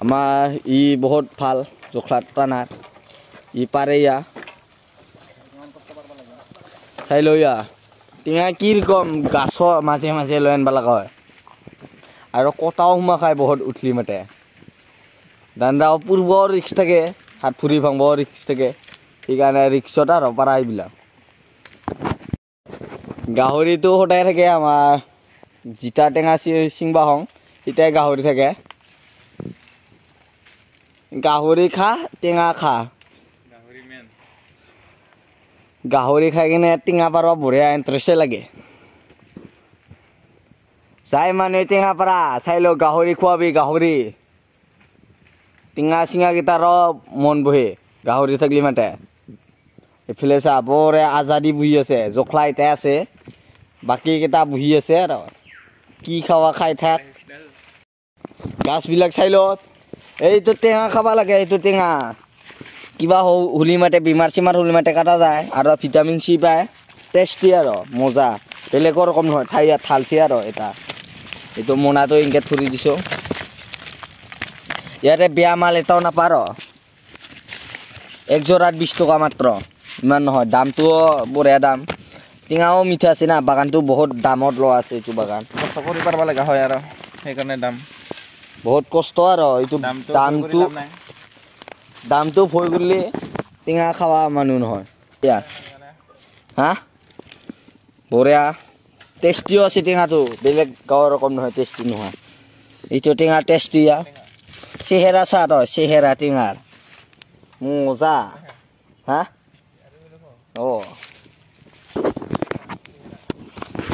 আমাৰ ই বহুত ভাল জখলাত টানা ই পাৰে ইয়া চাই লৈ টিঙা কি ৰকম গাছৰ মাজে মাজে লৈ আনিব লগা হয় আৰু কটাও সোমা খাই বহুত উঠলি মাতে দাণ্ডাও পূৰ্ব ৰিক্স থাকে হাত ফুৰি ভাঙব ৰিক্স থাকে সেইকাৰণে ৰিক্সত আৰু পাৰা এইবিলাক গাহৰিটো সদায় থাকে আমাৰ জিতা টেঙা চিংবা হওঁ তেতিয়াই গাহৰি থাকে গাহৰি খা টেঙা খা গাহৰি খাই কিনে টেঙা পাৰবা বঢ়িয়া ইণ্টাৰেষ্টে লাগে চাই মানুহে টেঙা পাৰা চাই ল গাহৰি খোৱাবি গাহৰি টেঙা চিঙা কেইটাৰ মন বহে গাহৰি থাকলি মাতে এইফালে চা বৰে আজাদি বহি আছে জখলা এটাই আছে বাকী কেইটা বহি আছে আৰু কি খাৱা খাই থাক গাছবিলাক চাই ল এইটো টেঙা খাবা লাগে এইটো টেঙা কিবা হুলি মাতে বেমাৰ চিমাৰ হুলি মাতে কাটা যায় আৰু ভিটামিন চি পায় টেষ্টি আৰু মজা বেলেগৰ ৰকম নহয় ঠাই ইয়াত ঠালছে আৰু এটা এইটো মোনাটো ইনকে থুৰি দিছোঁ ইয়াতে বেয়া মাল এটাও নাপাৰ এক যোৰাত 20 টকা মাত্ৰ ইমান নহয় দামটো বঢ়িয়া দাম টেঙাও মিঠা আছে না বাগানটো বহুত দামত লোৱা আছে এইটো বাগান কষ্ট কৰি পাৰবা লগা হয় আৰু সেইকাৰণে দাম বহুত কষ্ট আৰু এইটো দামটো ভয় কৰিলে টেঙা খাৱা মানুহ নহয় হা বঢ়িয়া টেষ্টিও আছে টেঙাটো বেলেগ গাঁৱৰ ৰকম নহয় টেষ্টি নহয় এইটো টেঙা টেষ্টি চেহেৰা চাহ তই চেহেৰা টেঙাৰ মজা হা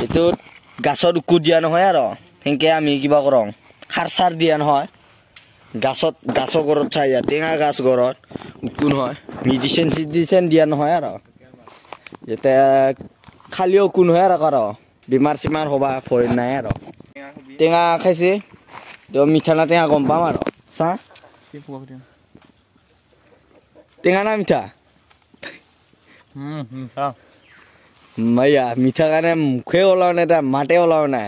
এইটোত গাছত উকু দিয়া নহয় আৰু সেনেকৈ আমি কিবা কৰোঁ সাৰ চাৰ দিয়া নহয় গাছৰ ঘৰত চাই টেঙা গাছ ঘৰত উকু নহয় মেডিচিন দিয়া নহয় আৰু যাতে খালিও উকু নহয় আৰু বেমাৰ চেমাৰ হ'বা ভয় নাই আৰু টেঙা খাইছে মিঠা না টেঙা গম পাম আৰু চা টেঙা না মিঠা মাইয়া মিঠা কাৰণে মুখে ওলাও নাই তাৰ মাতে ওলাও নাই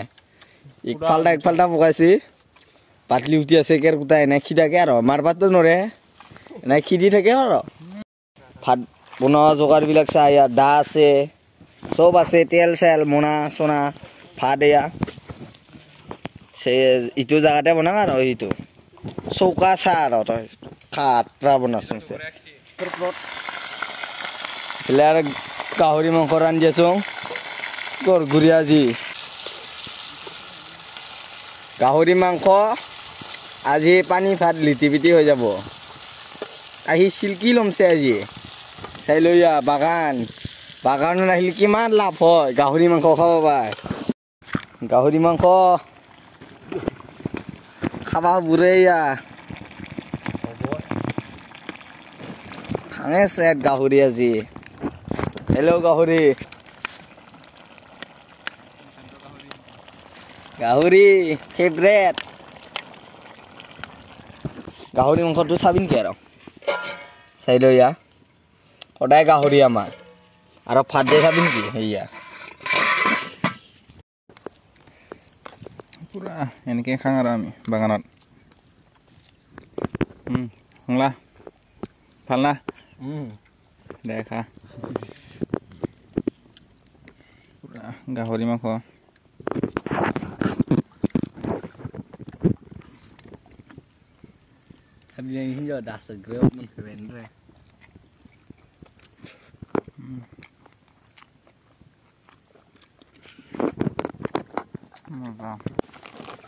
একফাল্টা পকাইছে পাতলি উঠি আছে কেৰকুটা এনে খি থাকে আৰু মাৰবাতো নৰে এনে খিদি থাকে আৰু ভাত বনোৱা যোগাৰবিলাক চাই ইয়াত দা আছে চব আছে তেল চেল মোনা চোনা ভাত এয়া ইটো জেগাতে বনাম আৰু এইটো চৌকা চা আৰু তই খাটৰা বনাচোন এইফালে আৰু গাহৰি মাংস ৰান্ধি আছোঁ গৰগুৰীয়া যি গাহৰি মাংস আজি পানী ভাত লিটি পিটি হৈ যাব আহি চিল্কি লমছে আজি চাই লৈ বাগানত আহিলে কিমান লাভ হয় গাহৰি মাংস খাব পায় গাহৰি মাংস খাবা বুঢ়ে খাঙে চেট গাহৰি আজি হেল্ল' গাহৰি ফেভৰেট গাহৰি মাংসটো চাবি নেকি আৰু চাই লৈ সদায় গাহৰি আমাৰ আৰু ভাত দিয়ে খাবি নেকি সেয়া পুৰা এনেকৈ খাওঁ আৰু আমি বাগানত শুনলা ভাল না দে খা পুৰা গাহৰি মাংস das gröt man förväntar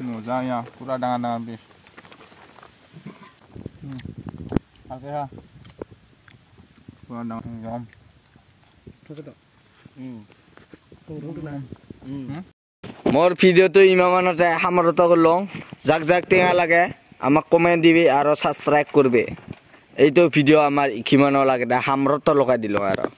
mजा यहाँ पूरा डांगा बीस आगे हा पूरा डांगा मोर ভিডিওটো ইমানতে সামৰণি কৰিলোঁ যাক যাক টেঙা লাগে আমাক কমেণ্ট দিবি আৰু সাবস্ক্ৰাইব কৰিবি এইটো ভিডিও আমাৰ কিমান লাগে সামৰণি লগাই দিলোঁ আৰু